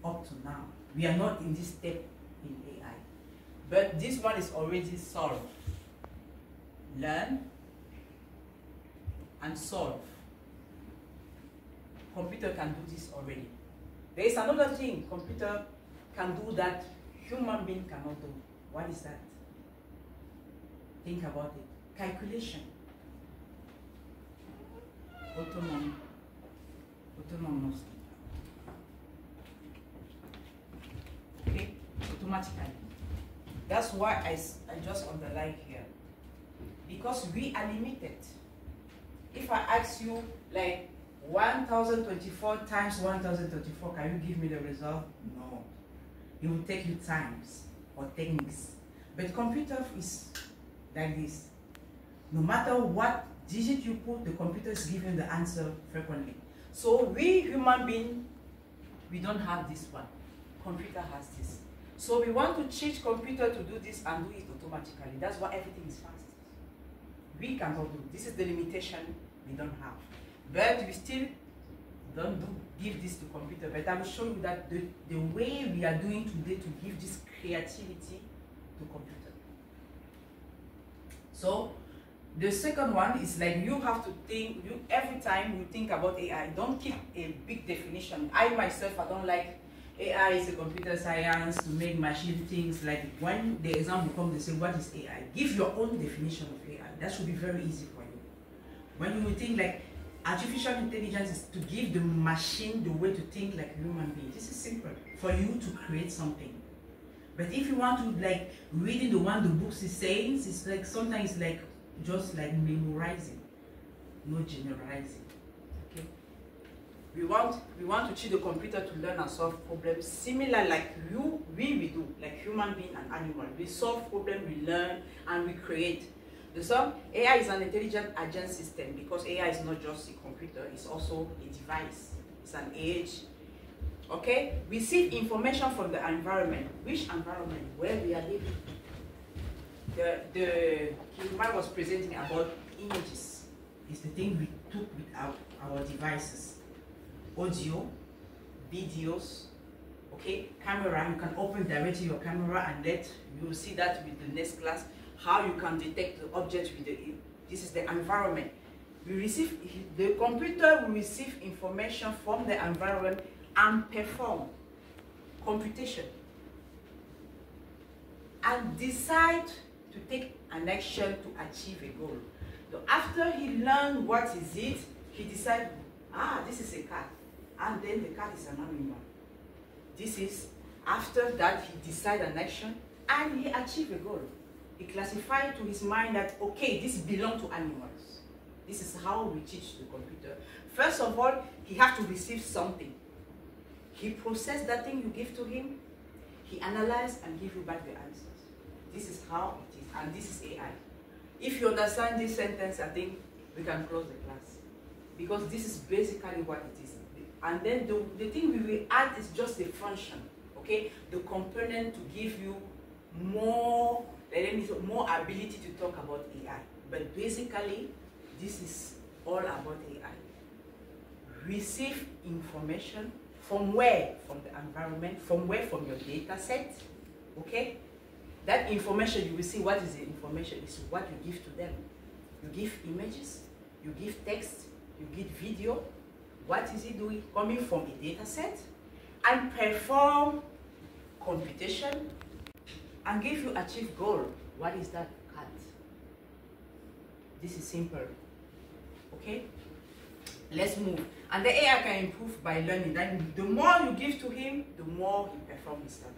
up to now. We are not in this step in AI. But this one is already solved. Learn and solve. Computer can do this already. There is another thing computer can do that human being cannot do. What is that? Think about it. Calculation. Autonomous. Okay, automatically. That's why I just underline here. Because we are limited. If I ask you like 1024 times 1024, can you give me the result? No. It will take you times or techniques. But computer is like this. No matter what digit you put, the computer is giving the answer frequently. So we human beings, we don't have this one. Computer has this. So we want to teach computer to do this and do it automatically. That's why everything is fast. We cannot do. This is the limitation we don't have. But we still don't give this to computer. But I will show you that the way we are doing today to give this creativity to computer. So the second one is like you have to think, every time you think about AI, don't keep a big definition. I myself, I don't like AI is a computer science to make machine things. Like when the exam will come, they say, what is AI? Give your own definition of AI. That should be very easy for you. When you think like artificial intelligence is to give the machine the way to think like a human being. This is simple for you to create something. But if you want to like reading the one the books is saying, it's like sometimes like just like memorizing, not generalizing. Okay. We want to teach the computer to learn and solve problems similar like we do, like human being and animal. We solve problems, we learn, and we create. AI is an intelligent agent system because AI is not just a computer, it's also a device. It's an age. Okay? We receive information from the environment. Which environment? Where we are living. The human was presenting about images. It's the thing we took with our devices. Audio, videos, okay, camera. You can open directly your camera and you will see that with the next class, how you can detect the object with this is the environment. The computer will receive information from the environment and perform computation and decide to take an action to achieve a goal. So after he learned what is it, he decided, this is a cat, and then the cat is an animal. This is, after that he decided an action and he achieved a goal. He classified to his mind that, okay, this belongs to animals. This is how we teach the computer. First of all, he has to receive something. He processes that thing you give to him, he analyzes and gives you back the answers. This is how it is, and this is AI. If you understand this sentence, I think we can close the class. Because this is basically what it is. And then the thing we will add is just the function, okay? The component to give you more ability to talk about AI. But basically, this is all about AI. Receive information from where? From the environment, from where? From your data set, okay? That information, you will see what is the information, is what you give to them. You give images, you give text, you give video. What is it doing? Coming from a data set and perform computation and give you achieve goal. What is that? Cat. This is simple. Okay? Let's move. And the AI can improve by learning. That the more you give to him, the more he performs himself.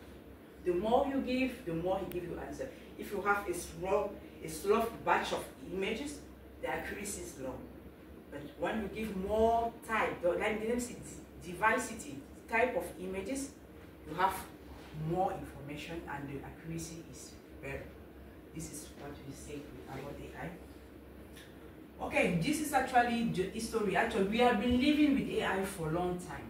The more you give, the more he gives you answer. If you have a slow batch of images, the accuracy is low. But when you give more type, like the name says, diversity, type of images, you have more information and the accuracy is better. This is what we say about AI. Okay, this is actually the history. Actually, we have been living with AI for a long time.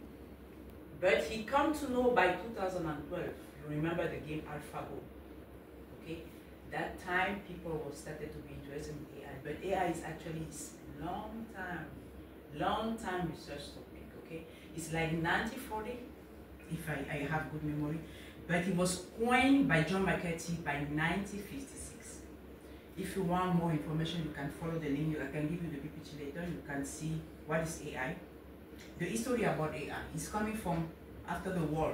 But he come to know by 2012. You remember the game AlphaGo. Okay? That time people were started to be interested in AI. But AI is actually long time research topic. Okay? It's like 1940 if I have good memory. But it was coined by John McCarthy by 1956. If you want more information, you can follow the link. I can give you the PPT later. You can see what is AI. The history about AI is coming from after the war.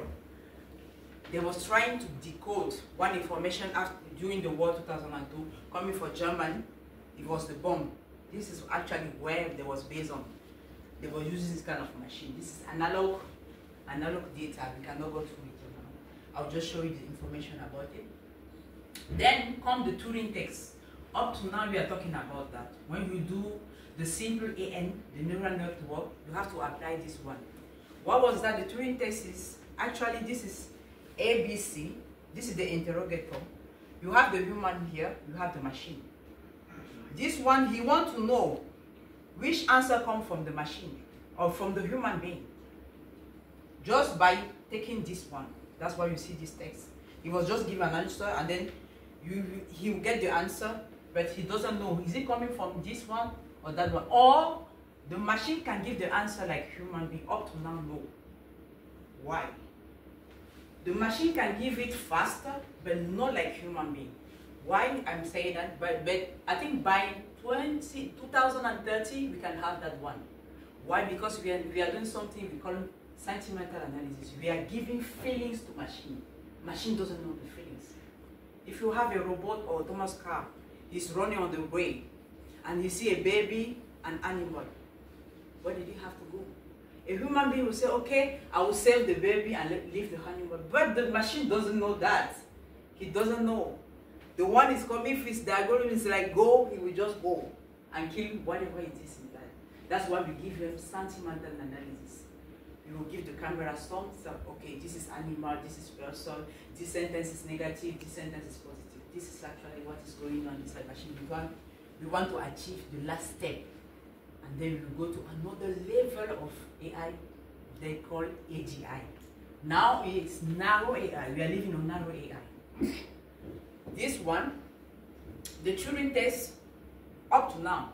They was trying to decode one information after, during the war 2002, coming from Germany. It was the bomb. This is actually where they was based on. They were using this kind of machine. This is analog data. We cannot go through it now. I'll just show you the information about it. Then come the Turing test. Up to now, we are talking about that. When you do the simple AN, the neural network, you have to apply this one. What was that? The Turing test is actually, this is ABC. This is the interrogator. You have the human here, you have the machine. This one, he wants to know which answer comes from the machine or from the human being. Just by taking this one. That's why you see this text. He was just given an answer and then he will get the answer, but he doesn't know, is it coming from this one or that one? Or the machine can give the answer like human being. Up to now, no. Why? The machine can give it faster, but not like human being. Why I'm saying that? But I think by 2030, we can have that one. Why? Because we are doing something we call sentimental analysis. We are giving feelings to machine. Machine doesn't know the feelings. If you have a robot or autonomous car, it's running on the way, and you see a baby, an animal, where did he have to go? A human being will say, okay, I will save the baby and leave the animal. But the machine doesn't know that. He doesn't know. The one is coming, if his algorithm is like go, he will just go and kill whatever it is in that. That's why we give him sentimental analysis. We will give the camera some, okay, this is animal, this is person, this sentence is negative, this sentence is positive. This is actually what is going on inside machine. We want to achieve the last step. And then we will go to another level of AI they call AGI. Now it's narrow AI. We are living on narrow AI. This one, the Turing test, up to now,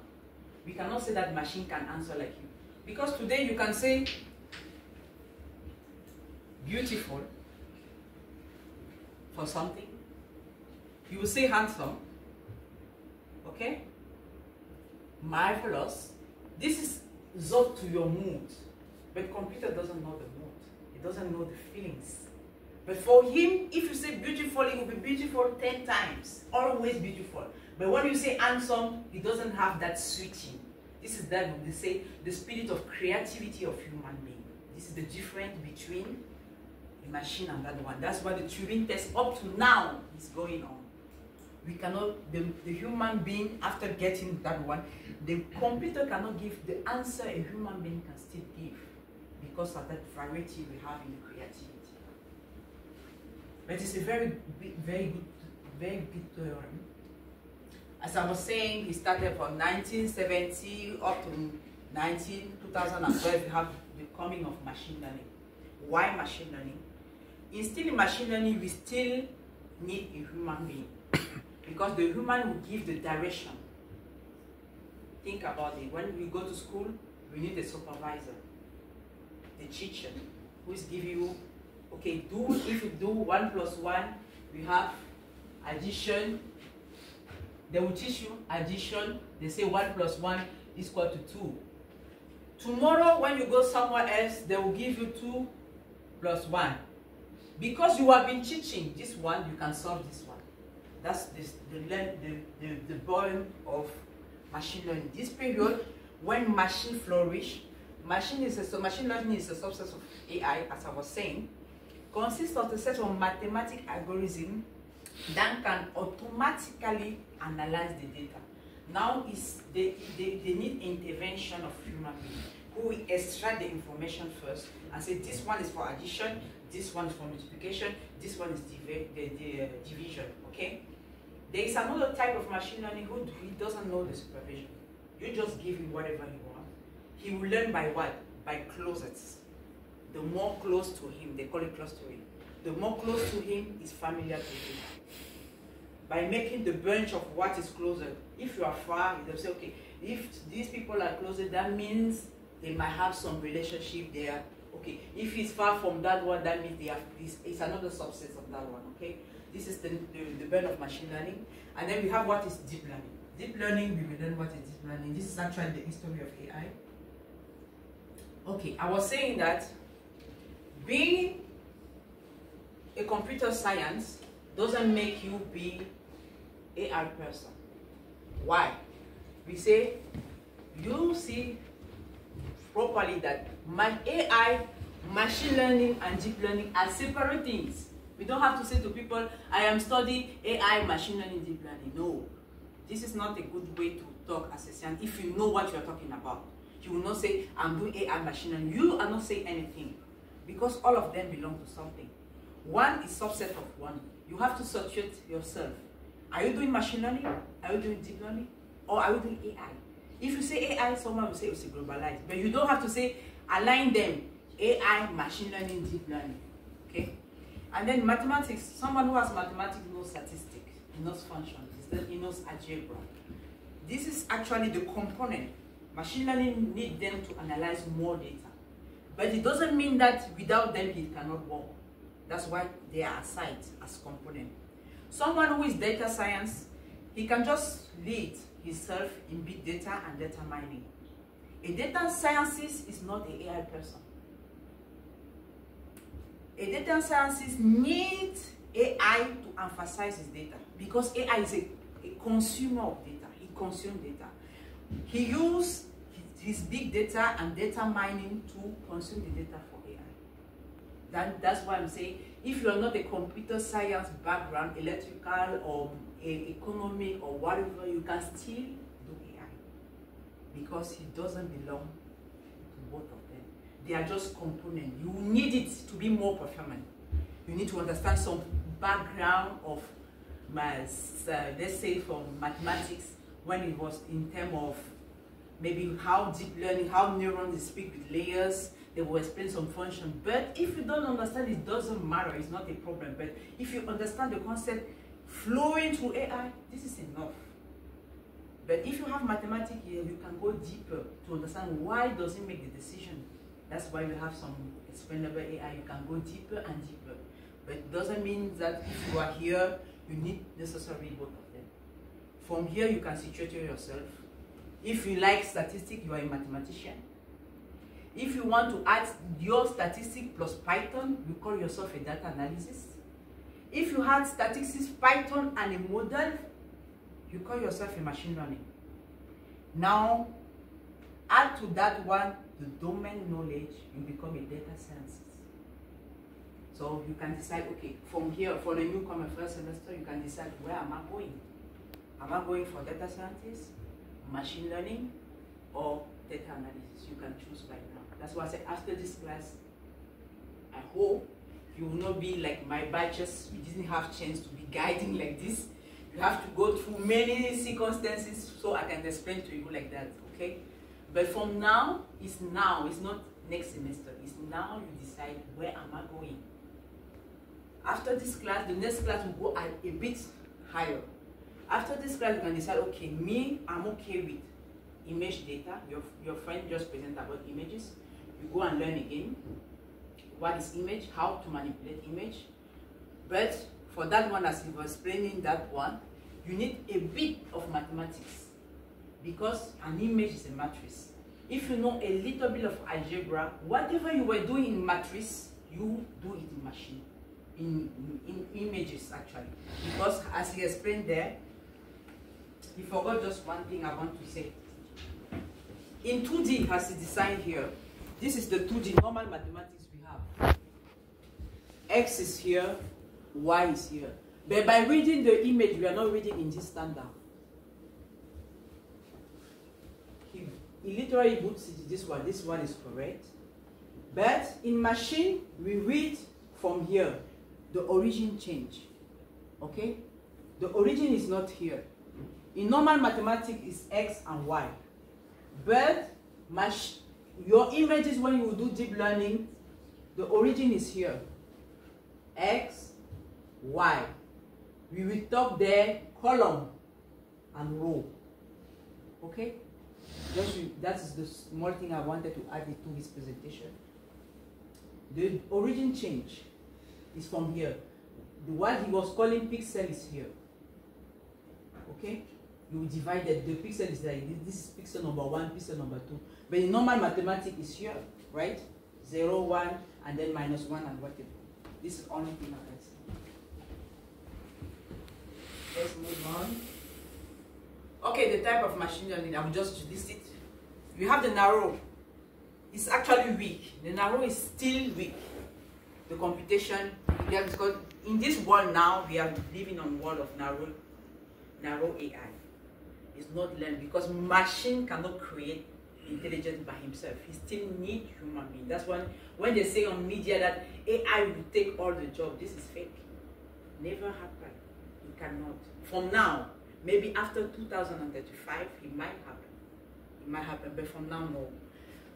we cannot say that machine can answer like you. Because today you can say beautiful for something. You will say handsome. Okay? Marvelous. This is up to your mood. But computer doesn't know the mood. It doesn't know the feelings. But for him, if you say beautiful, it will be beautiful 10 times. Always beautiful. But when you say handsome, it doesn't have that switching. This is that we say the spirit of creativity of human being. This is the difference between the machine and that one. That's why the Turing test up to now is going on. We cannot, the human being, after getting that one, the computer cannot give the answer a human being can still give because of that variety we have in the creativity. But it's a very good theorem. As I was saying, it started from 1970 up to 2012. We have the coming of machine learning. Why machine learning? Still in machine learning, we still need a human being because the human will give the direction. Think about it. When we go to school, we need a supervisor, the teacher, who is giving you, okay, if you do 1 + 1, we have addition. They will teach you addition. They say 1 + 1 is equal to 2. Tomorrow, when you go somewhere else, they will give you 2 + 1. Because you have been teaching this one, you can solve this one. That's the point of machine learning. This period, when machine flourish, machine learning is a subset of AI, as I was saying, consists of a set of mathematical algorithms that can automatically analyze the data. Now they need intervention of human beings who will extract the information first and say this one is for addition, this one is for multiplication, this one is division. Okay? There is another type of machine learning who he doesn't know the supervision. You just give him whatever you want. He will learn by what? By closets. The more close to him, they call it clustering. The more close to him is familiar to him. By making the bunch of what is closer. If you are far, they'll say, okay, if these people are closer, that means they might have some relationship there. Okay, if it's far from that one, that means they have this. It's another subset of that one. Okay, this is the burn of machine learning, and then we have what is deep learning. Deep learning, we will learn what is deep learning. This is actually the history of AI. Okay, I was saying that being a computer science doesn't make you be AI person. Why? We say you see properly that AI, machine learning, and deep learning are separate things. We don't have to say to people, I am studying AI, machine learning, deep learning. No, this is not a good way to talk as a science if you know what you are talking about. You will not say, I'm doing AI, machine learning. You are not saying anything because all of them belong to something. One is subset of one. You have to saturate yourself. Are you doing machine learning? Are you doing deep learning? Or are you doing AI? If you say AI, someone will say it's globalized. But you don't have to say, align them. AI, machine learning, deep learning. Okay? And then mathematics, someone who has mathematics knows statistics, he knows functions, he knows algebra. This is actually the component. Machine learning needs them to analyze more data. But it doesn't mean that without them it cannot work. That's why they are assigned as component. Someone who is data science, he can just lead himself in big data and data mining. A data scientist is not an AI person. A data scientist needs AI to emphasize his data because AI is a consumer of data. He consumes data. He uses his big data and data mining to consume the data for AI. That's why I'm saying, if you're not a computer science background, electrical or economic or whatever, you can still do AI because it doesn't belong to both of them. They are just components. You need it to be more performant. You need to understand some background of maths, let's say from mathematics, when it was in terms of maybe how deep learning, how neurons speak with layers. They will explain some function. But if you don't understand, it doesn't matter. It's not a problem. But if you understand the concept flowing through AI, this is enough. But if you have mathematics here, you can go deeper to understand why does it make the decision. That's why we have some explainable AI. You can go deeper and deeper. But it doesn't mean that if you are here, you need necessarily both of them. From here, you can situate yourself. If you like statistics, you are a mathematician. If you want to add your statistics plus Python, you call yourself a data analyst. If you had statistics, Python, and a model, you call yourself a machine learning. Now, add to that one the domain knowledge, you become a data scientist. So you can decide, okay, from here, for the newcomer first semester, you can decide, where am I going? Am I going for data scientist, machine learning, or data analysis? You can choose right now. That's why I said after this class, I hope you will not be like my batches. You didn't have chance to be guiding like this. You have to go through many circumstances so I can explain to you like that, okay? But from now, it's not next semester. It's now you decide, where am I going? After this class, the next class will go a bit higher. After this class, you can decide, okay, I'm okay with image data. Your friend just presented about images. You go and learn again what is image, how to manipulate image. But for that one, as he was explaining that one, you need a bit of mathematics because an image is a matrix. If you know a little bit of algebra, whatever you were doing in matrix, you do it in machine, in images actually. Because as he explained there, he forgot just one thing I want to say. In 2D, as he designed here, this is the 2D normal mathematics we have. X is here, Y is here. But by reading the image, we are not reading in this standard. He literally puts it this one is correct. But in machine, we read from here, the origin change. Okay? The origin is not here. In normal mathematics, it's X and Y. But your images, when you do deep learning, the origin is here. X, Y. We will talk there column and row. Okay? That is the small thing I wanted to add to his presentation. The origin change is from here. What he was calling pixel is here. Okay? You divided, the pixel is like this is pixel number 1, pixel number 2. But in normal mathematics is here, right? 0, 1, and then minus 1 and whatever. This is the only thing I can say. Let's move on. Okay, the type of machine learning, I will just list it. You have the narrow. It's actually weak. The narrow is still weak. The computation, because in this world now, we are living on a world of narrow AI. It's not learned because machine cannot create intelligence by himself. He still needs human being. That's when they say on media that AI will take all the job, this is fake. Never happen. It cannot. From now, maybe after 2035, it might happen. It might happen, but from now, no.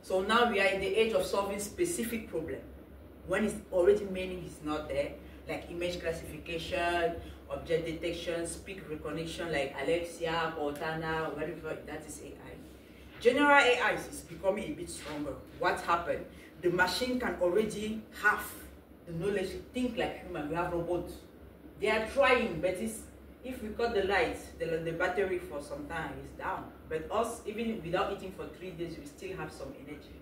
So now we are in the age of solving specific problem. When it's already meaning is not there, like image classification, object detection, speak recognition, like Alexia, Cortana, whatever, that is AI. General AI is becoming a bit stronger. What happened? The machine can already have the knowledge to think like human. We have robots. They are trying, but if we cut the lights, the battery for some time is down. But us, even without eating for 3 days, we still have some energy.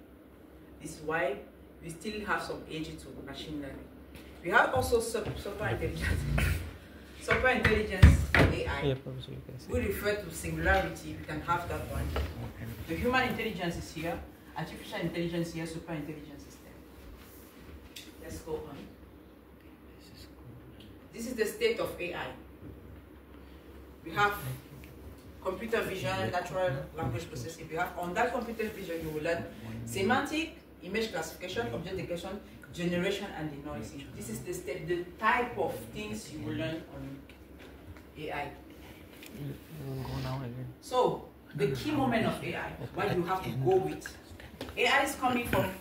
This is why we still have some age to machine learning. We have also super intelligence. Super intelligence AI. We refer to singularity. We can have that one. The human intelligence is here. Artificial intelligence here. Super intelligence is there. Let's go on. This is the state of AI. We have computer vision, natural language processing. We have on that computer vision, you will learn semantic, image classification, object detection, generation, and denoising. This is the type of things you will learn on AI. So the key moment of AI, what you have to go with. AI is coming from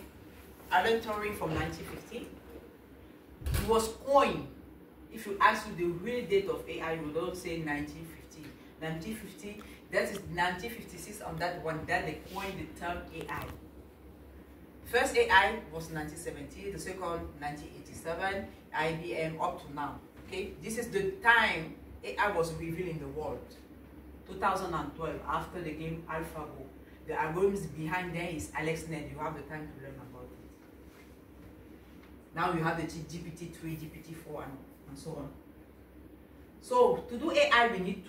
Alan Turing from 1950. It was coined. If you ask you the real date of AI, you don't say 1950. 1950, that is 1956 on that one, that they coined the term AI. First AI was 1970, the second 1987, IBM up to now. Okay, this is the time AI was revealed in the world. 2012, after the game AlphaGo. The algorithms behind there is AlexNet. You have the time to learn about it. Now you have the GPT-3, GPT-4, and so on. So to do AI, we need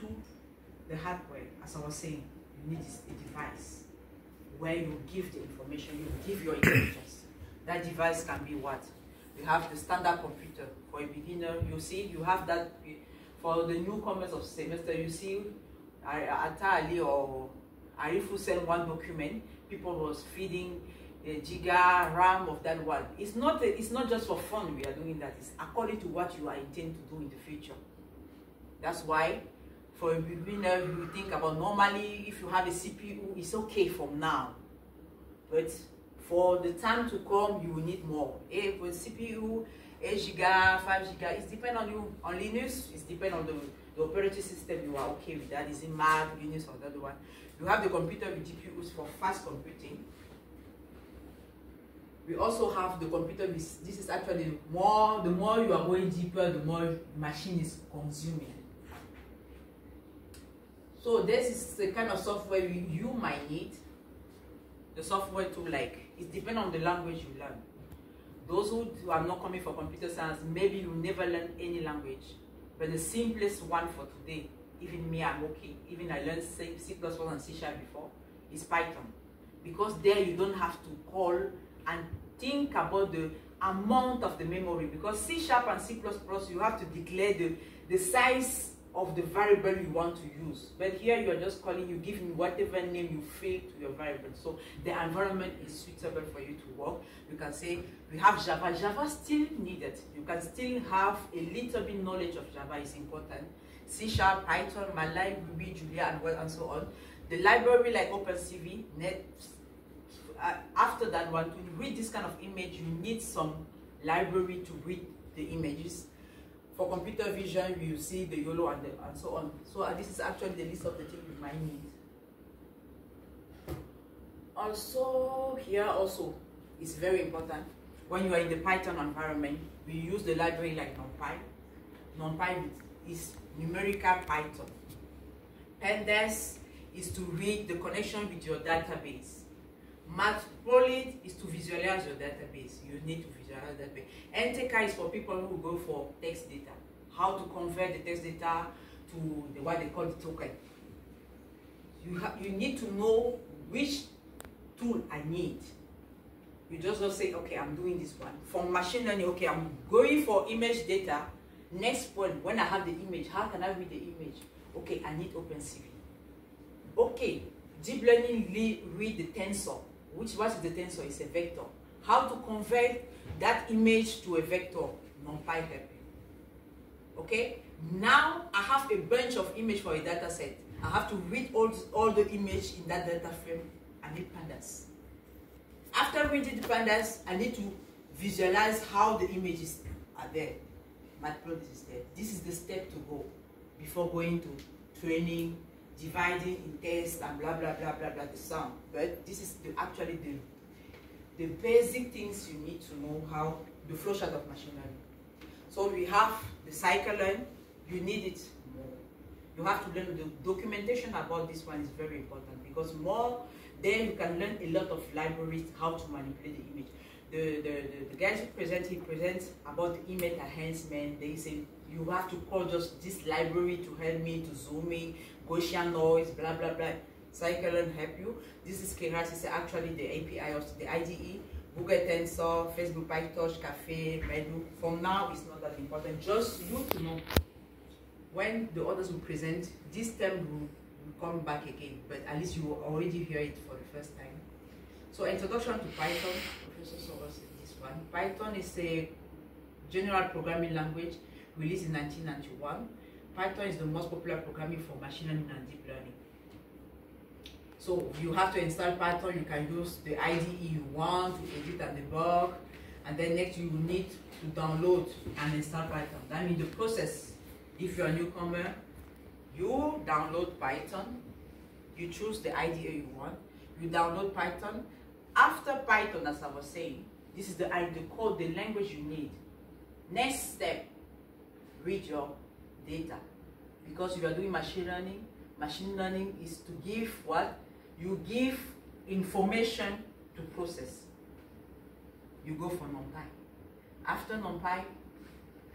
the hardware, as I was saying. You need a device where you give the information, you give your intelligence. That device can be what? We have the standard computer. For a beginner, you see, you have that. For the newcomers of semester, you see, Atali or Arifu sent one document. People was feeding the giga RAM of that one. It's not just for fun we are doing that. It's according to what you are intending to do in the future. That's why for a beginner, you think about normally if you have a CPU, it's okay from now. But for the time to come, you will need more. With CPU, 8 giga, 5 giga, it depends on you. On Linux, it depends on the operating system you are okay with that. Is it Mac, Linux, or the other one? You have the computer with GPUs for fast computing. We also have the computer with, this is actually the more you are going deeper, the more machine is consuming. So this is the kind of software you might need. The software to it depends on the language you learn. Those who are not coming for computer science, maybe you never learn any language. But the simplest one for today, even me, I'm okay. Even I learned C++ and C# before, is Python. Because there you don't have to call and think about the amount of the memory. Because C# and C++, you have to declare the size of the variable you want to use. But here you are just calling, you give me whatever name you feel to your variable. So the environment is suitable for you to work. You can say, we have Java. Java still needed. You can still have a little bit knowledge of Java is important. C#, Python, MATLAB, Ruby, Julia, and so on. The library like OpenCV, Net. After that one, to read this kind of image, you need some library to read the images. For computer vision, you see the YOLO and so on. So this is actually the list of the things you might need. Also, here also, it's very important. when you are in the Python environment, we use the library like NumPy. NumPy is numerical Python. Pandas is to read the connection with your database. Matplotlib is to visualize your database. You need to visualize that way. NTK is for people who go for text data. How to convert the text data to what they call the token. You need to know which tool I need. You just don't say, okay, I'm doing this one. For machine learning, okay, I'm going for image data. Next point, when I have the image, how can I read the image? Okay, I need OpenCV. Okay, deep learning read the tensor. What is the tensor? It's a vector. How to convert that image to a vector? NumPy help you. Okay, now I have a bunch of image for a data set. I have to read all the image in that data frame. I need pandas. After reading the pandas, I need to visualize how the images are there. Matplotlib is there. This is the step to go before going to training, dividing in tests and blah blah blah blah blah the sum. But this is actually the basic things you need to know how the flowchart of machine learning. So we have the scikit-learn. You need it more. You have to learn the documentation about this one is very important because more then you can learn a lot of libraries how to manipulate the image. The guys who present about the image enhancement. They say you have to call just this library to help me to zoom in, Gaussian noise, blah blah blah. Scikit-learn help you. This is Keras, is actually the API of the IDE. Google Tensor, Facebook PyTorch, Cafe, Medu. From now, it's not that important. Just you to know when the others will present, this term will come back again, but at least you will already hear it for the first time. So introduction to Python, Professor Soros in this one. Python is a general programming language released in 1991. Python is the most popular programming for machine learning and deep learning. So you have to install Python. You can use the IDE you want to edit and debug, and then next you will need to download and install Python. That means the process. If you're a newcomer, you download Python, you choose the IDE you want, you download Python. After Python, as I was saying, this is the code, the language you need. Next step, read your data. Because you are doing machine learning is to give what? You give information to process. You go for NumPy. After NumPy,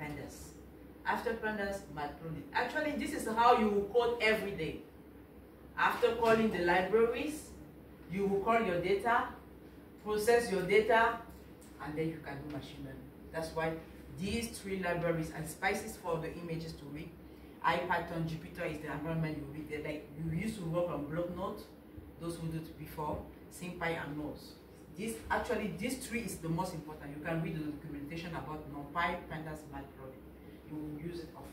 pandas. After pandas, matplotlib. Actually, this is how you will code every day. After calling the libraries, you will call your data, process your data, and then you can do machine learning. That's why these three libraries and spices for the images to read. IPython, Jupyter is the environment you read. Like you used to work on block note, those who did it before, SymPy and Nose. These three is the most important. You can read the documentation about NumPy, pandas, matplotlib. You will use it often.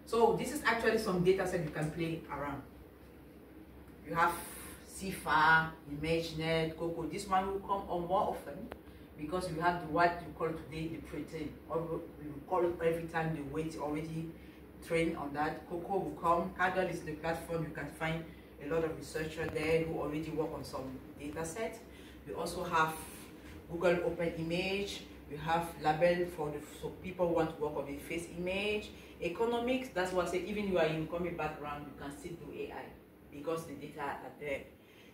So this is actually some data set you can play around. You have CIFAR, ImageNet, Coco. This one will come on more often because you have what you call today the pre-train. Or you call it every time the weight already trained on that. Coco will come. Kaggle is the platform. You can find a lot of researchers there who already work on some data set. We also have Google Open Image. We have label so people who want to work on a face image. Economics, that's what I say, even if you are in economic background, you can still do AI because the data are there.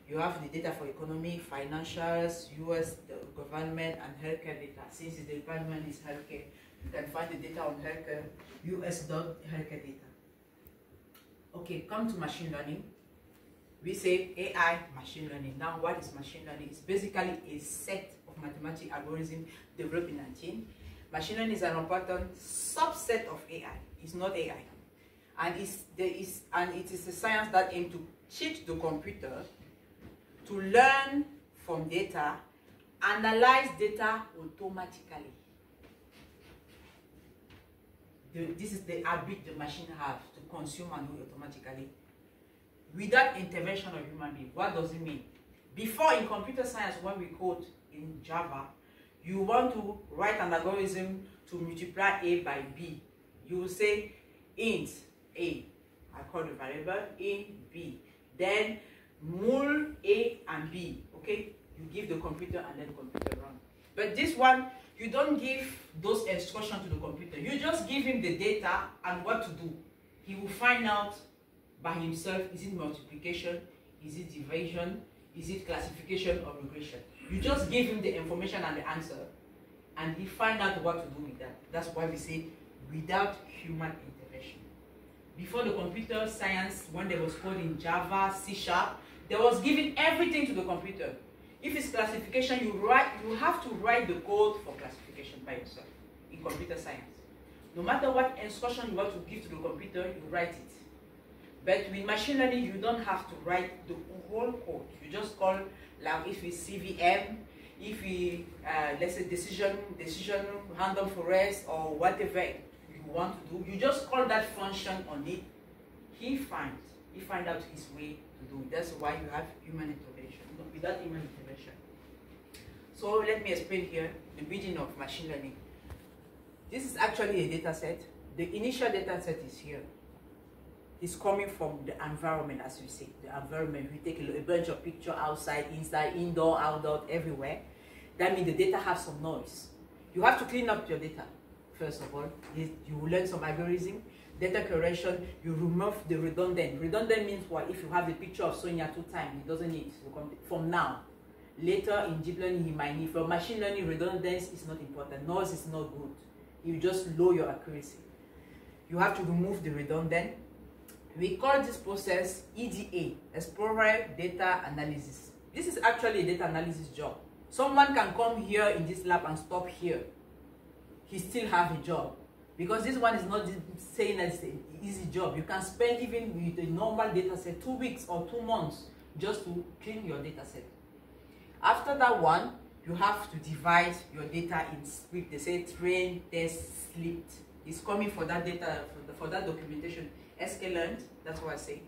You have the data for economy, financials, US the government, and healthcare data. Since the department is healthcare, you can find the data on healthcare, US.healthcare data. Okay, come to machine learning. We say AI, machine learning. Now, what is machine learning? It's basically a set of mathematical algorithms developed in 19. Machine learning is an important subset of AI. It's not AI. And it is a science that aims to teach the computer to learn from data, analyze data automatically. This is the habit the machine has to consume and do automatically without intervention of human being. What does it mean? Before in computer science, when we code in Java, you want to write an algorithm to multiply A by B. You will say int A, I call the variable, int B. Then mul A and B, okay? You give the computer and then the computer run. But this one, you don't give those instructions to the computer. You just give him the data and what to do. He will find out by himself, is it multiplication, is it division, is it classification or regression. You just give him the information and the answer, and he find out what to do with that. That's why we say without human intervention. Before the computer science, when there was code in Java, C#, there was giving everything to the computer. If it's classification, you have to write the code for classification by yourself in computer science. No matter what instruction you want to give to the computer, you write it. But with machine learning, you don't have to write the whole code. You just call, like if it's CVM, if we, let's say decision, random forest, or whatever you want to do, you just call that function on it. He finds out his way to do it. That's why you have human intervention. Without human intervention. So let me explain here the beginning of machine learning. This is actually a data set. The initial data set is here. It's coming from the environment, as we say. The environment, we take a bunch of pictures outside, inside, indoor, outdoor, everywhere. That means the data has some noise. You have to clean up your data, first of all. You will learn some algorithm. Data curation, you remove the redundant. Redundant means what? If you have the picture of Sonia 2 times, it doesn't need from now. Later in deep learning, he might need. For machine learning, redundancy is not important. Noise is not good. You just lower your accuracy. You have to remove the redundant. We call this process EDA, Explorer Data Analysis. This is actually a data analysis job. Someone can come here in this lab and stop here. He still has a job. Because this one is not saying that it's an easy job. You can spend even with a normal data set 2 weeks or 2 months just to clean your data set. After that one, you have to divide your data in script. They say train, test, split. It's coming for that data, for that documentation. sklearn, that's what I say.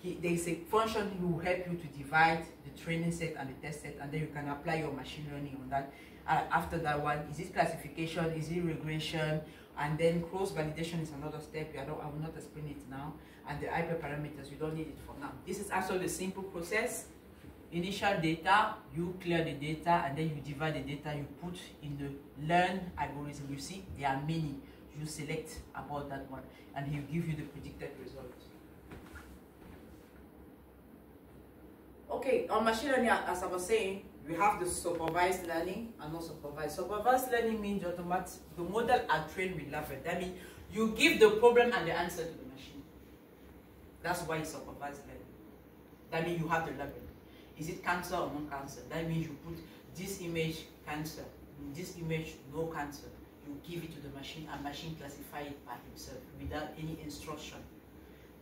There is a function who will help you to divide the training set and the test set, and then you can apply your machine learning on that. After that one, is it classification, is it regression, and then cross-validation is another step. I will not explain it now. And the hyperparameters, you don't need it for now. This is actually a simple process. Initial data, you clear the data, and then you divide the data, you put in the learn algorithm. You see, there are many. You select about that one, and he will give you the predicted result. Okay, on machine learning, as I was saying, we have the supervised learning and not supervised. Supervised learning means the model are trained with level. That means you give the problem and the answer to the machine. That's why it's supervised learning. That means you have the level. Is it cancer or non-cancer? That means you put this image cancer, this image no cancer. You give it to the machine, and machine classify it by himself without any instruction.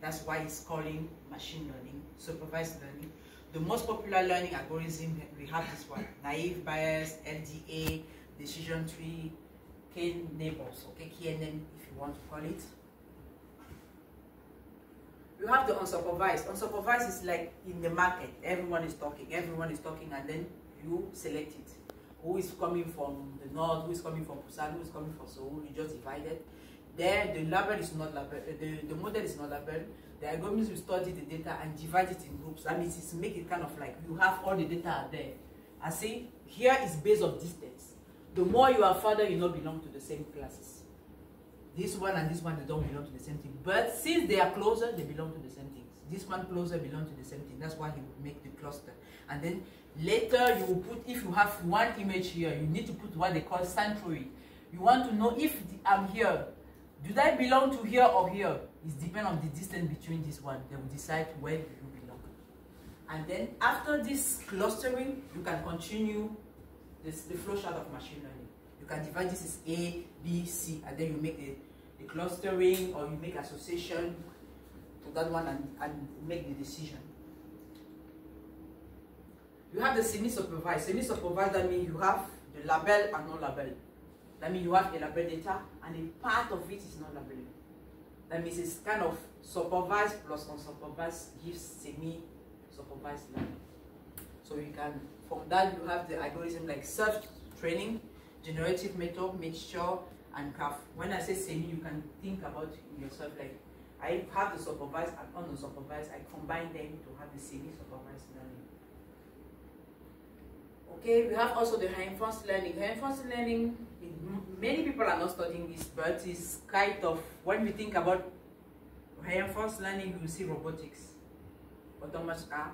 That's why it's calling machine learning, supervised learning. The most popular learning algorithm, we have this one: naive Bayes, LDA, decision tree, K-neighbors, okay, KNN if you want to call it. You have the unsupervised. Unsupervised is like in the market, everyone is talking, and then you select it. Who is coming from the north, who is coming from Busan, who is coming from Seoul, you just divide it. There, the label is not labeled, the model is not labeled. The algorithms will study the data and divide it in groups. That means it's make it kind of like you have all the data are there. I see here is based on distance. The more you are further, you not belong to the same classes. This one and this one, they don't belong to the same thing. But since they are closer, they belong to the same things. This one closer belong to the same thing. That's why he would make the cluster. And then later you will put, if you have one image here, you need to put what they call sanctuary. You want to know if I'm here, do I belong to here or here? It depends on the distance between this one. They will decide where you belong. And then after this clustering, you can continue the flow chart of machine learning. You can divide this as A, B, C, and then you make the clustering, or you make association to that one and make the decision. You have the semi-supervised. Semi-supervised, that means you have the label and non-label. That means you have a label data, and a part of it is not labeled. That means it's kind of supervised plus unsupervised gives semi-supervised learning. So you can, from that you have the algorithm like self-training, generative method, mixture, and graph. When I say semi, you can think about yourself like, I have the supervised and unsupervised, I combine them to have the semi-supervised learning. Okay, we have also the reinforced learning. Reinforced learning, many people are not studying this, but it's kind of, when we think about reinforced learning, you see robotics, autonomous car,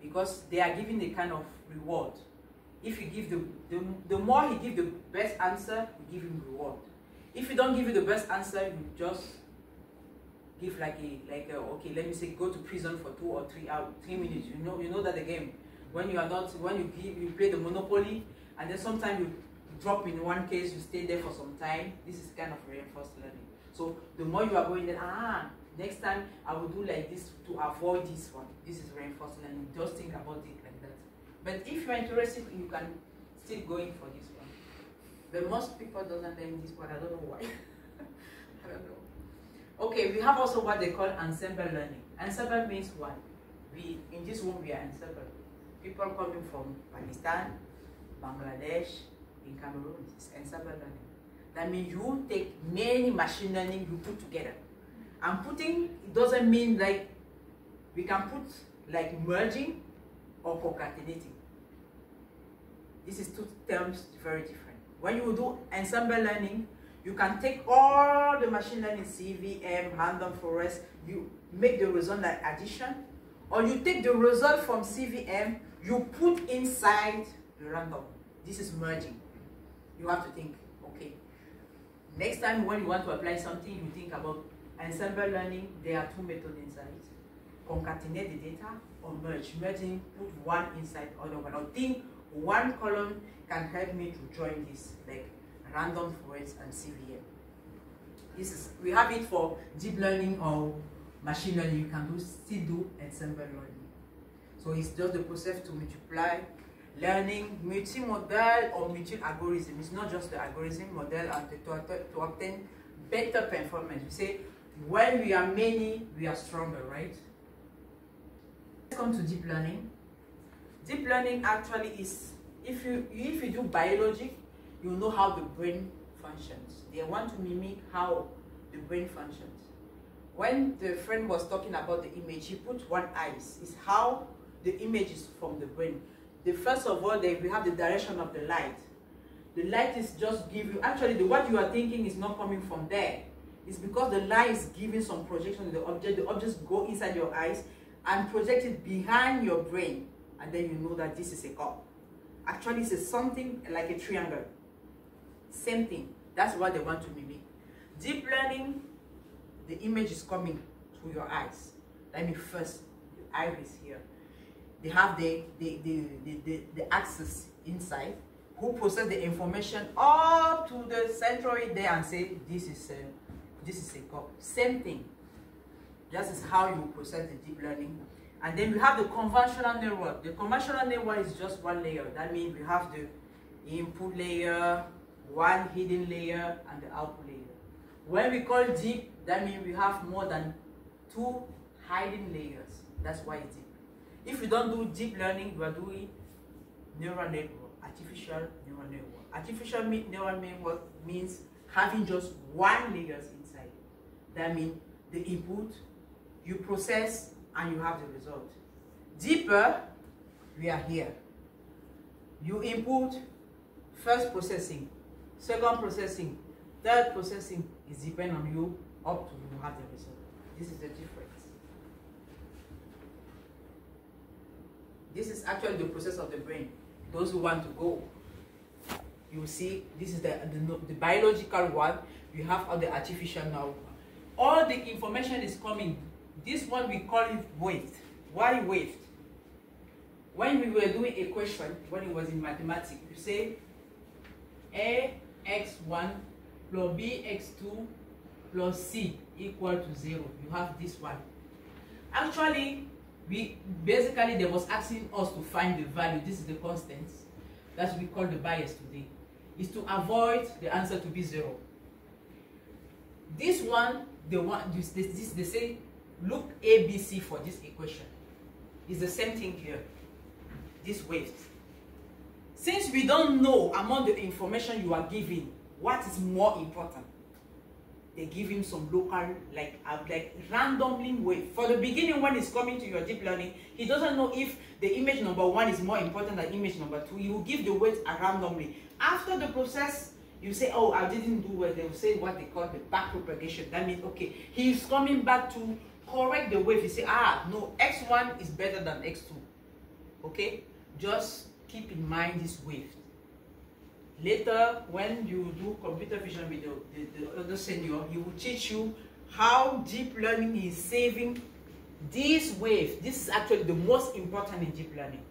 because they are giving a kind of reward. If you give the more he gives the best answer, you give him reward. If you don't give you the best answer, you just give like a okay, let me say go to prison for 2 or 3 hours, 3 minutes. You know that the game. When you play the Monopoly, and then sometimes you drop in one case, you stay there for some time. This is kind of reinforced learning. So the more you are going there, next time I will do like this to avoid this one. This is reinforced learning. Just think about it like that. But if you are interested, you can still go in for this one. But most people don't learn this one. I don't know why. I don't know. Okay, we have also what they call ensemble learning. Ensemble means what? In this room we are ensemble. People coming from Pakistan, Bangladesh, in Cameroon, it's ensemble learning. That means you take many machine learning you put together. And putting, it doesn't mean like we can put like merging or concatenating. This is two terms very different. When you do ensemble learning, you can take all the machine learning, CVM, random forest, you make the result like addition, or you take the result from CVM, you put inside the random. This is merging. You have to think, okay, next time when you want to apply something, you think about ensemble learning. There are two methods inside. Concatenate the data or merge. Merging, put one inside other one. Or think one column can help me to join this, like random forest and CVM. This is, we have it for deep learning or machine learning. You can still do ensemble learning. So it's just the process to multiply learning, multi-model or multi-algorithm. It's not just the algorithm model and to obtain better performance. We say when we are many, we are stronger, right? Let's come to deep learning. Deep learning actually is, if you do biology, you know how the brain functions. They want to mimic how the brain functions. When the friend was talking about the image, he put one eyes. It's how the image is from the brain. First of all, we have the direction of the light. The light is just give you, actually what you are thinking is not coming from there. It's because the light is giving some projection to the object. The objects go inside your eyes and project it behind your brain. And then you know that this is a cup. Actually, it's something like a triangle. Same thing. That's what they want to mimic. Deep learning, the image is coming through your eyes. Let me first, the iris here. They have the axis inside who process the information up to the centroid there and say this is a cup. Same thing. This is how you process the deep learning. And then we have the conventional network. The conventional network is just one layer. That means we have the input layer, one hidden layer, and the output layer. When we call deep, that means we have more than 2 hidden layers. That's why it's deep. If you don't do deep learning, you are doing neural network, artificial neural network. Artificial neural network means having just one layer inside. That means the input, you process, and you have the result. Deeper, we are here. You input, first processing, second processing, third processing is depend on you up to you have the result. This is the difference. This is actually the process of the brain. Those who want to go, you see, this is the biological one. You have all the artificial now. All the information is coming. This one we call it wave. Why wave? When we were doing equation, when it was in mathematics, you say ax1 plus bx2 plus c equal to 0. You have this one. Actually, basically they was asking us to find the value. This is the constants that we call the bias today. Is to avoid the answer to be 0. This one, they say look A, B, C for this equation. It's the same thing here. This wave. Since we don't know among the information you are giving what is more important, they give him some local, like randomly weight. For the beginning, when it's coming to your deep learning, he doesn't know if the image number 1 is more important than image number 2. He will give the weight randomly. After the process, you say, oh, I didn't do well. They will say what they call the back propagation. That means, okay, he's coming back to correct the weight. You say, ah, no, X1 is better than X2. Okay? Just keep in mind this weight. Later, when you do computer vision with the other senior, he will teach you how deep learning is saving this wave. This is actually the most important in deep learning.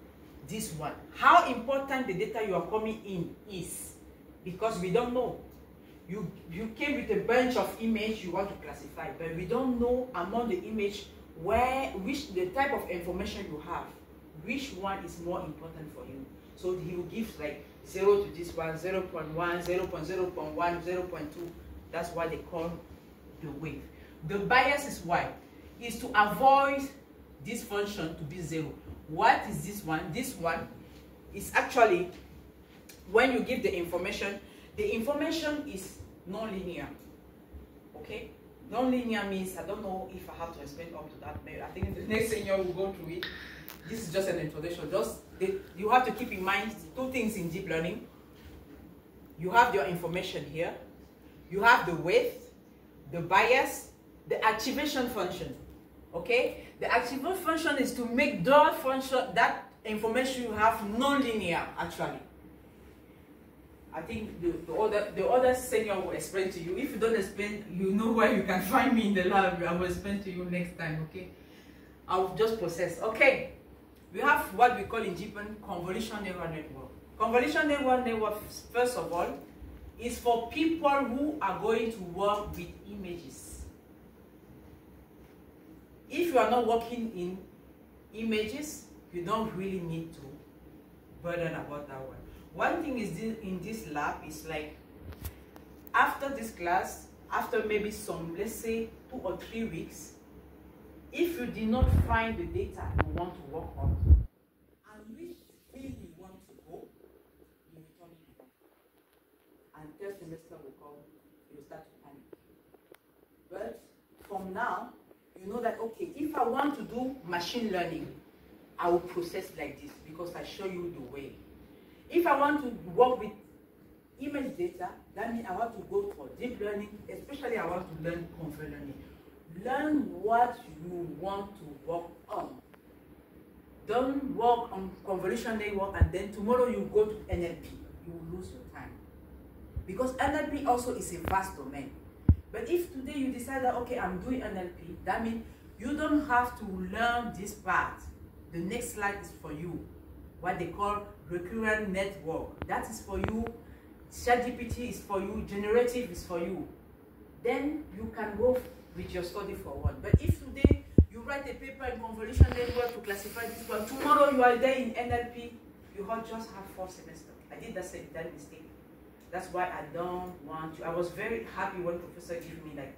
This one. How important the data you are coming in is. Because we don't know. You came with a bunch of images you want to classify, but we don't know among the image which the type of information you have, which one is more important for you. So he will give like 0 to this one, 0.1, 0.0.1, 0.2. That's what they call the wave. The bias is why? Is to avoid this function to be 0. What is this one? This one is actually when you give the information is non-linear. Okay? Non-linear means, I don't know if I have to explain up to that. Maybe I think the next senior will go through it. This is just an introduction. You have to keep in mind 2 things in deep learning. You have your information here. You have the weight, the bias, the activation function. Okay? The activation function is to make that information you have non-linear actually. I think the other senior will explain to you. If you don't explain, you know where you can find me in the lab. I will explain to you next time, okay? I'll just process. Okay. We have what we call in deep learning convolutional neural network. Convolutional neural network, first of all, is for people who are going to work with images. If you are not working in images, you don't really need to burden about that one. One thing is in this lab is like after this class, after maybe some, let's say 2 or 3 weeks, if you did not find the data you want to work on and which field you want to go, you return it home. And third semester will come, you start to panic. But from now, you know that okay, if I want to do machine learning, I will process like this because I show you the way. If I want to work with image data, that means I want to go for deep learning, especially I want to learn convolutional learning. Learn what you want to work on. Don't work on convolutional network and then tomorrow you go to NLP. You will lose your time. Because NLP also is a vast domain. But if today you decide that, okay, I'm doing NLP, that means you don't have to learn this part. The next slide is for you. What they call recurrent network. That is for you. ChatGPT is for you. Generative is for you. Then you can go with your study forward. But if today you write a paper in convolutional network to classify this one, tomorrow you are there in NLP, you just have 4 semesters. I did that mistake. That's why I don't want to. I was very happy when professor gave me like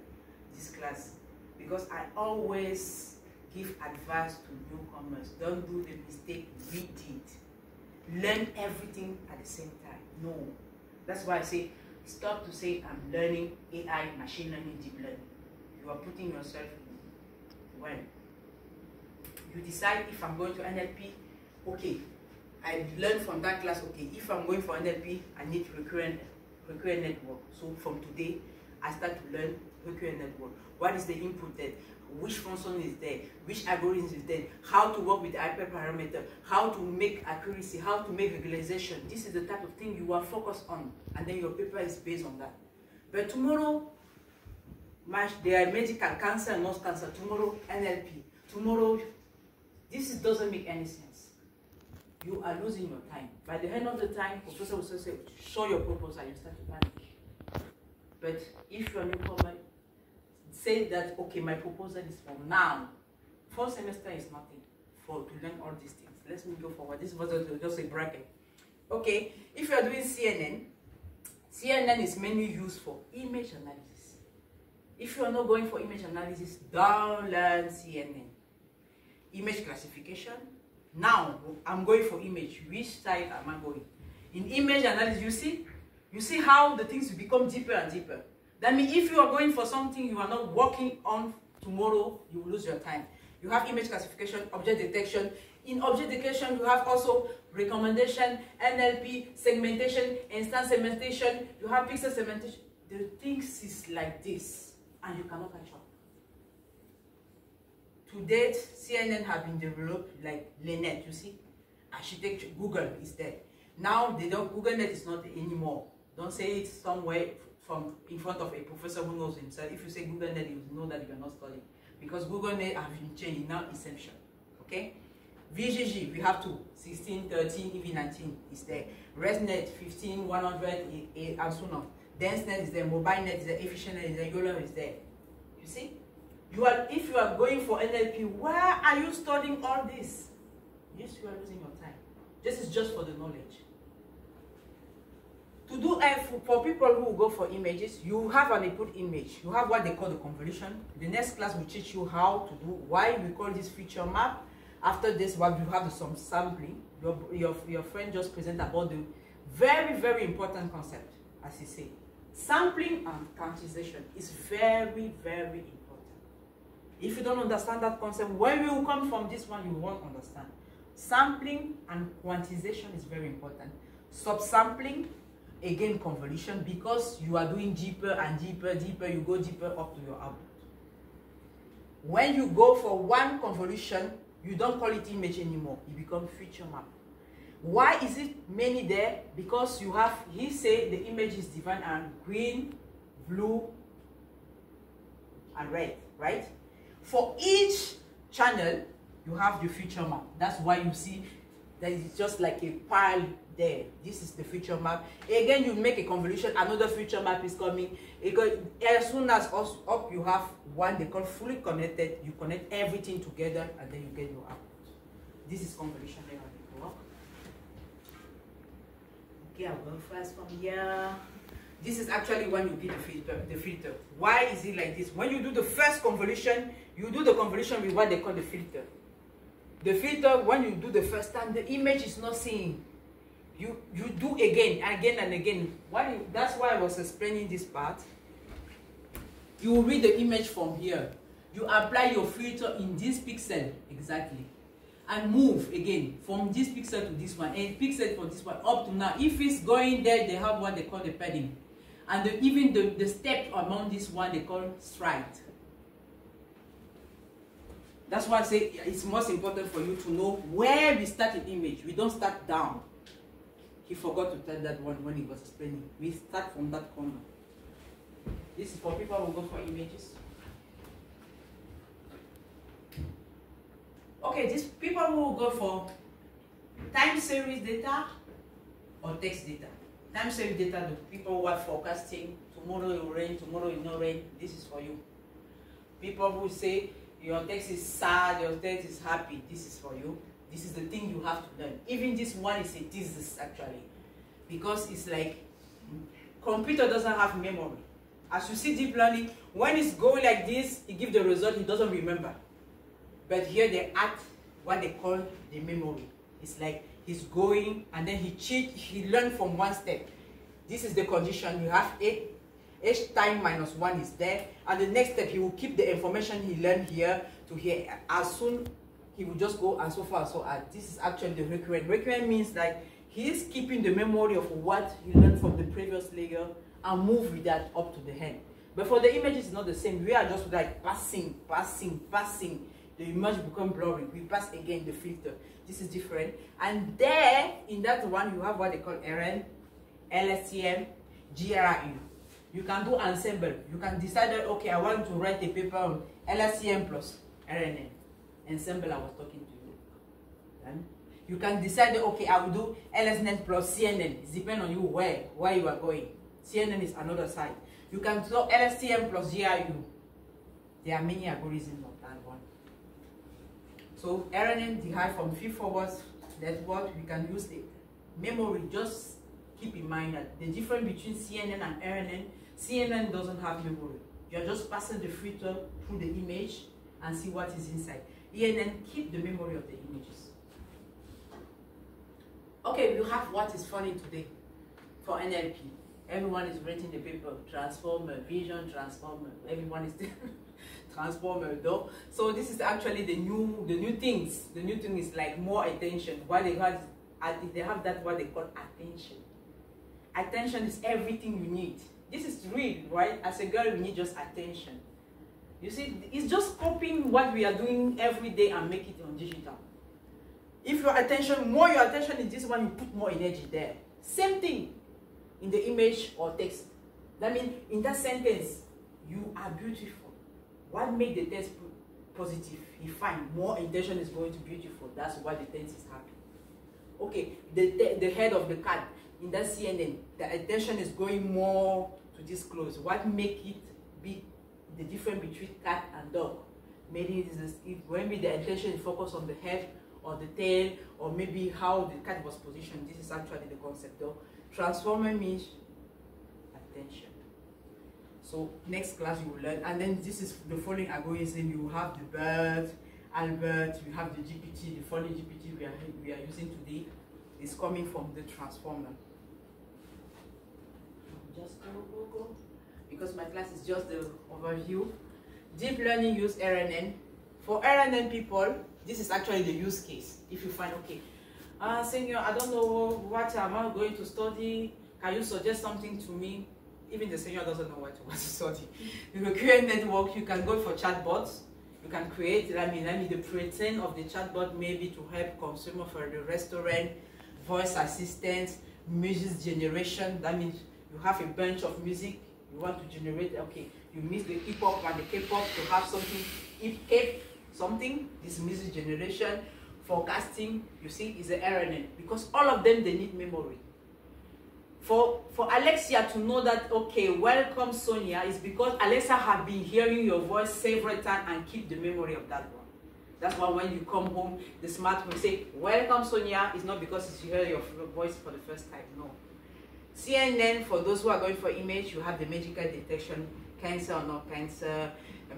this class because I always give advice to newcomers. Don't do the mistake we did. Learn everything at the same time. No. That's why I say stop to say I'm learning AI, machine learning, deep learning. You are putting yourself in when you decide if I'm going to NLP, okay, I learned from that class, okay, if I'm going for NLP, I need recurrent network. So from today, I start to learn recurrent network. What is the input there? Which function is there? Which algorithm is there? How to work with the hyperparameter? How to make accuracy? How to make regularization? This is the type of thing you are focused on, and then your paper is based on that. But tomorrow, there are medical, cancer, not cancer. Tomorrow, NLP. Tomorrow, this doesn't make any sense. You are losing your time. By the end of the time, professor will say, show your proposal, you start to panic. But if you are newcomer, say that, okay, my proposal is for now. 4 semester is nothing to learn all these things. Let me go forward. This was just a bracket. Okay, if you are doing CNN, CNN is mainly used for image analysis. If you are not going for image analysis, don't learn CNN. Image classification. Now, I'm going for image. Which side am I going? In image analysis, you see how the things become deeper and deeper. That means if you are going for something you are not working on tomorrow, you will lose your time. You have image classification, object detection. In object detection, you have also recommendation, NLP, segmentation, instance segmentation. You have pixel segmentation. The things is like this, and you cannot catch up. To date, CNN have been developed like LeNet, you see. Architecture, Google is there. Now, they don't, GoogleNet is not anymore. Don't say it somewhere from in front of a professor who knows himself. If you say GoogleNet, you know that you are not studying. Because GoogleNet have been changed, now Essential. Okay? VGG, we have two, 16, 13, even 19 is there. ResNet, 15, 100, and so on. DenseNet is there, MobileNet is there, EfficientNet is there, YOLO is there. You see? If you are going for NLP, why are you studying all this? Yes, you are losing your time. This is just for the knowledge. To do for people who go for images, you have an input image. You have what they call the convolution. The next class will teach you how to do, why we call this feature map. After this one, you have some sampling. Your friend just presented about the very, very important concept, as he said. Sampling and quantization is very, very important. If you don't understand that concept, when you come from this one, you won't understand. Sampling and quantization is very important. Subsampling, again convolution, because you are doing deeper and deeper, you go deeper up to your output. When you go for one convolution, you don't call it image anymore. It becomes feature map. Why is it many there? Because you have, he said the image is divided and green, blue, and red, right? For each channel, you have the feature map. That's why you see that it's just like a pile there. This is the feature map. Again, you make a convolution, another feature map is coming. As soon as up you have one they call fully connected, you connect everything together and then you get your output. This is convolution layer network. Okay, I'll go first from here. This is actually when you get the filter. Why is it like this? When you do the first convolution, you do the convolution with what they call the filter. The filter, when you do the first time, the image is not seeing. You do again and again. That's why I was explaining this part. You will read the image from here. You apply your filter in this pixel exactly. And move again from this pixel to this one. And pixel for this one up to now. If it's going there, they have what they call the padding. And even the step among this one, they call stride. That's why I say it's most important for you to know where we start an image. We don't start down. He forgot to tell that one when he was explaining. We start from that corner. This is for people who go for images. Okay, these people who go for time series data or text data. Time series data, the people who are forecasting, tomorrow it will rain, tomorrow it will not rain, this is for you. People who say, your text is sad, your text is happy, this is for you. This is the thing you have to learn. Even this one is a thesis actually. Because it's like, computer doesn't have memory. As you see deep learning, when it's going like this, it gives the result, it doesn't remember. But here they add what they call the memory. It's like he's going and then he learned from one step. This is the condition. You have h time minus 1 is there, and the next step he will keep the information he learned here to here. As soon he will just go and so far so on. This is actually the recurrent. Recurrent means that he is keeping the memory of what he learned from the previous layer and move with that up to the end. But for the image, it's not the same. We are just like passing. The image become blurry. We pass again the filter. This is different. And there, in that one, you have what they call RN, LSTM, GRU. You can do ensemble. You can decide that, okay, I want to write a paper on LSTM plus RNN. Ensemble, I was talking to you. Then you can decide that, okay, I will do LSNN plus CNN. It depends on you where you are going. CNN is another side. You can do LSTM plus GRU. There are many algorithms of that one. So RNN derived from feed-forward network. We can use the memory. Just keep in mind that the difference between CNN and RNN, CNN doesn't have memory. You're just passing the filter through the image and see what is inside. ENN keep the memory of the images. Okay, we have what is funny today for NLP. Everyone is writing the paper, transformer, vision, transformer. Everyone is transformer though. So this is actually the new things. The new thing is like more attention. Why they have, if they have that, what they call attention. Attention is everything you need. This is real, right? As a girl, you need just attention. You see, it's just copying what we are doing every day and make it on digital. If your attention is this one, you put more energy there. Same thing in the image or text. That means in that sentence, you are beautiful. What makes the text positive? You find more intention is going to beautiful. That's why the text is happy. Okay, the head of the cat in that CNN, the attention is going more to this close. What make it be the difference between cat and dog? Maybe maybe the attention is focused on the head or the tail, or maybe how the cat was positioned. This is actually the concept though. Transformer means attention. So next class you will learn, and then this is the following algorithm. You have the BERT, Albert, you have the GPT. The following GPT we are using today is coming from the transformer. Just go. Because my class is just the overview. Deep learning use RNN. For RNN people, this is actually the use case. If you find, okay, senior, I don't know what am I going to study. Can you suggest something to me? Even the senior doesn't know what to study. You will create network. You can go for chatbots. You can create, I mean, the pretend of the chatbot maybe to help consumer for the restaurant, voice assistance, music generation. That means you have a bunch of music you want to generate. Okay, you mix the hip hop and the K-pop to have something. This music generation, forecasting, you see, is the RNN, because all of them they need memory. For Alexia to know that, okay, welcome Sonia, is because Alexa have been hearing your voice several times and keep the memory of that one. That's why when you come home, the smart will say, welcome Sonia, is not because you hear your voice for the first time, no. CNN, for those who are going for image, you have the medical detection, cancer or not cancer,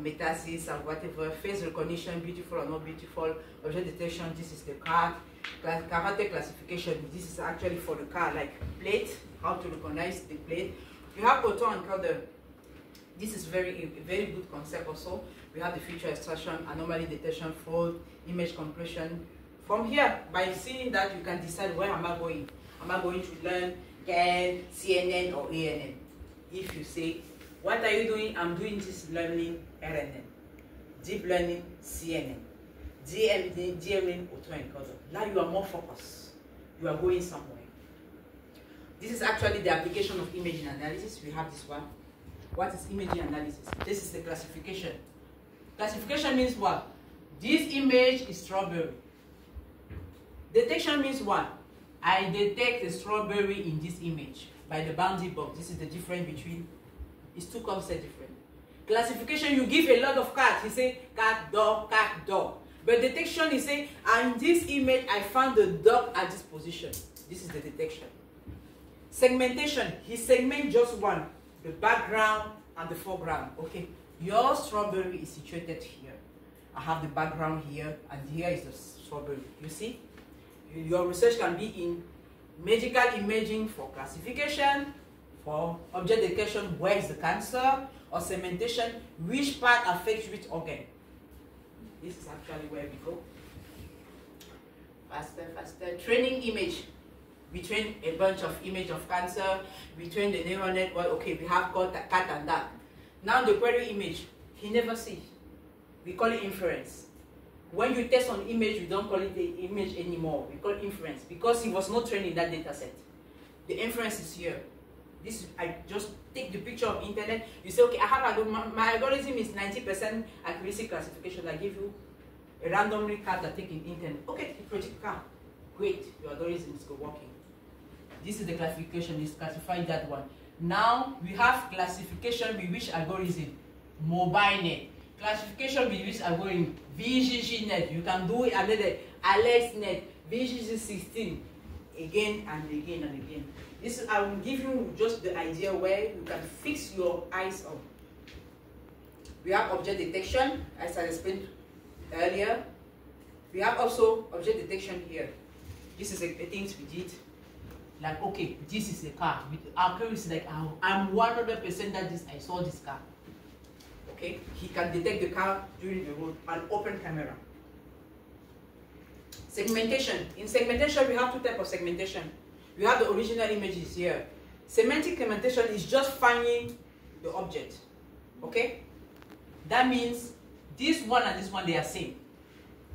metastasis or whatever, face recognition, beautiful or not beautiful, object detection, this is the car, character classification, this is actually for the car, like plate, how to recognize the plate. You have auto encoder. This is very good concept also. We have the feature extraction, anomaly detection, fraud, image compression. From here, by seeing that, you can decide where am I going. Am I going to learn CAN, CNN, or ANN? If you say, what are you doing? I'm doing this learning RNN, deep learning CNN, DMN autoencoder. Now you are more focused. You are going somewhere. This is actually the application of imaging analysis. We have this one. What is imaging analysis? This is the classification. Classification means what? This image is strawberry. Detection means what? I detect a strawberry in this image by the boundary box. This is the difference between, it's two concepts different. Classification, you give a lot of cards. You say cat, dog, But detection, you say, in this image, I found the dog at this position. This is the detection. Segmentation, he segments just one, the background and the foreground. Okay, your strawberry is situated here. I have the background here, and here is the strawberry. You see? Your research can be in medical imaging for classification, for object detection, where is the cancer, or segmentation, which part affects which organ. This is actually where we go. Faster. Training image. Between a bunch of image of cancer, between the neural network, okay, we have got cat and that. Now the query image, he never sees. We call it inference. When you test on image, we don't call it the image anymore. We call it inference because he was not trained in that data set. The inference is here. This I just take the picture of internet. You say, okay, I have my algorithm is 90% accuracy classification. I give you a randomly card that take in internet. Okay, you project card. Great, your algorithm is working. This is the classification. It's classified that one. Now we have classification with which algorithm? Mobile net. Classification with which algorithm? VGG net. You can do it another Alex net, VGG 16, again and again and again. This I will give you just the idea where you can fix your eyes on. We have object detection, as I explained earlier. We have also object detection here. This is the things we did. like, okay, this is a car. With accuracy, like, I'm 100% that I saw this car. Okay, he can detect the car during the road, an open camera. Segmentation. In segmentation, we have two types of segmentation. We have the original images here. Semantic segmentation is just finding the object. Okay? That means this one and this one, they are same.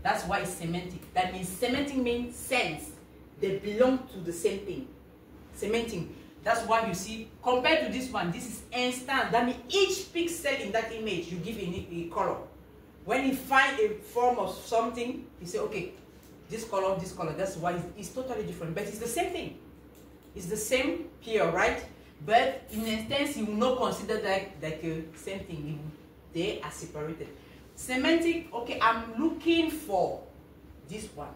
That's why it's semantic. That means semantic means sense. They belong to the same thing. Semantic. That's why you see, compared to this one, this is instant. That means each pixel in that image, you give a color. When you find a form of something, you say, okay, this color, that's why it's totally different. But it's the same thing. It's the same here, right? But in a sense, you will not consider that like a same thing. They are separated. Semantic, okay, I'm looking for this one.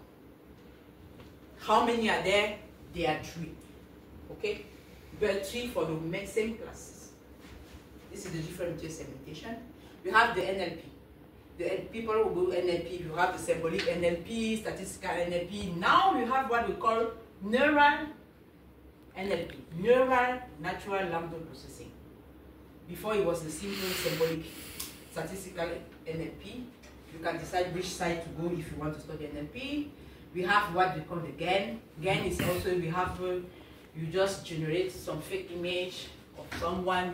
How many are there? There are 3. Okay? But 3 for the same classes. This is the difference between segmentation. We have the NLP. The people who do NLP, you have the symbolic NLP, statistical NLP. Now we have what we call neural NLP, neural natural language processing. Before it was the simple symbolic statistical NLP. You can decide which side to go if you want to study NLP. We have what we call the GAN. GAN is also, we have, you just generate some fake image of someone.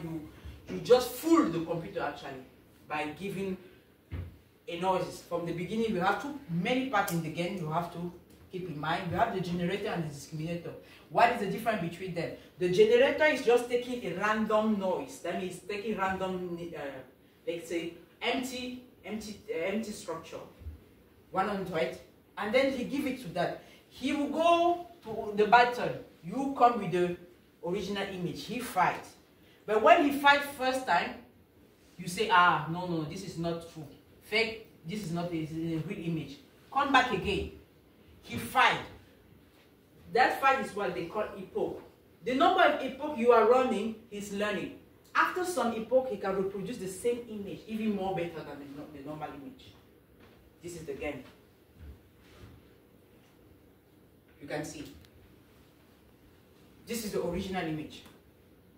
You just fool the computer actually by giving a noise. From the beginning, we have many parts in the GAN you have to keep in mind. We have the generator and the discriminator. What is the difference between them? The generator is just taking a random noise. That means taking random, let's say, empty structure, one on right, and then he give it to that. He will go to the button. You come with the original image. He fight, but when he fight first time, you say, ah, no, this is not true. Fake. This is not a real image. Come back again. He fight. That fight is what they call epoch. The number of epoch you are running is learning. After some epoch, he can reproduce the same image, even more better than the normal image. This is the game. You can see. This is the original image.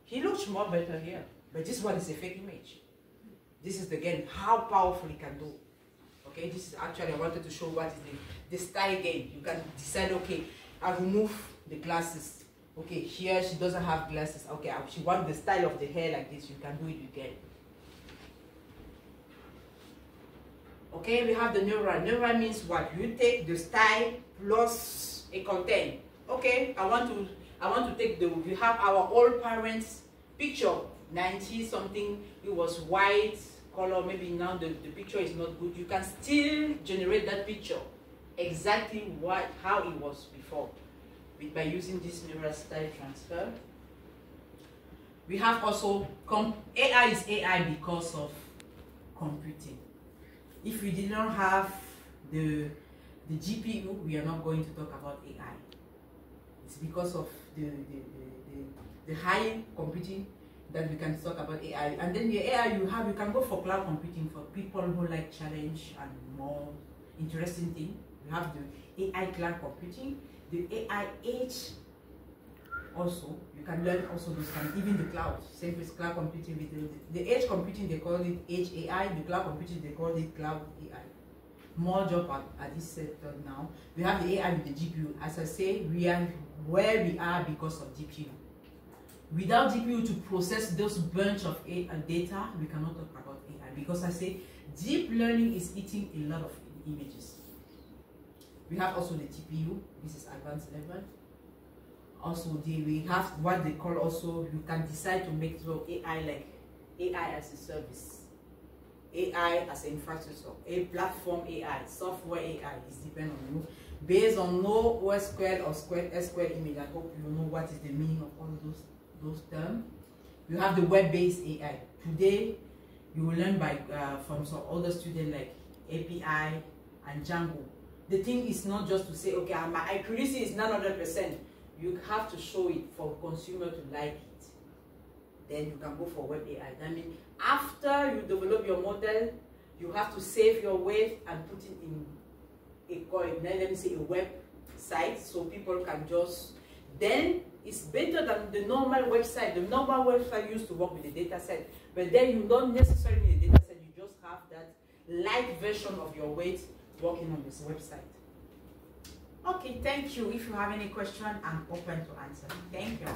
He looks more better here, but this one is a fake image. This is the game, how powerful it can do. Okay, this is actually, I wanted to show what is the style game. You can decide, okay, I remove the glasses. Okay, here she doesn't have glasses. Okay, she wants the style of the hair like this. You can do it again. Okay, we have the neural. Neural means what? You take the style plus a content. Okay, I want to take we have our old parents' picture, 90 something. It was white color. Maybe now the picture is not good. You can still generate that picture exactly how it was before by using this neural style transfer. We have also AI is AI because of computing. If we did not have the GPU, we are not going to talk about AI. It's because of the high computing that we can talk about AI. And then the AI you can go for cloud computing for people who like challenge and more interesting thing. We have the AI cloud computing, the AI edge. Also, you can learn also those kind, even the cloud. Same with cloud computing. With the edge computing, they call it edge AI. The cloud computing, they call it cloud AI. More job at this sector now. We have the AI with the GPU. As I say, we are where we are because of GPU. Without GPU to process those bunch of data, we cannot talk about AI. Because I say, deep learning is eating a lot of images. We have also the TPU. This is advanced level. Also, we have what they call also, you can decide to make AI like AI as a service, AI as an infrastructure, a platform AI, software AI, is dependent on you. Based on no OSQL or SQL image, I hope you know what is the meaning of all those terms. You have the web-based AI. Today, you will learn from some other students like API and Django. The thing is not just to say, okay, my accuracy is 900%. You have to show it for consumer to like it. Then you can go for web AI. That means after you develop your model, you have to save your weight and put it in a website so people can just, then It's better than the normal website. The normal website used to work with the data set, but then you don't necessarily need a data set. You just have that light version of your weight working on this website. Okay, thank you. If you have any question, I'm open to answer. Thank you.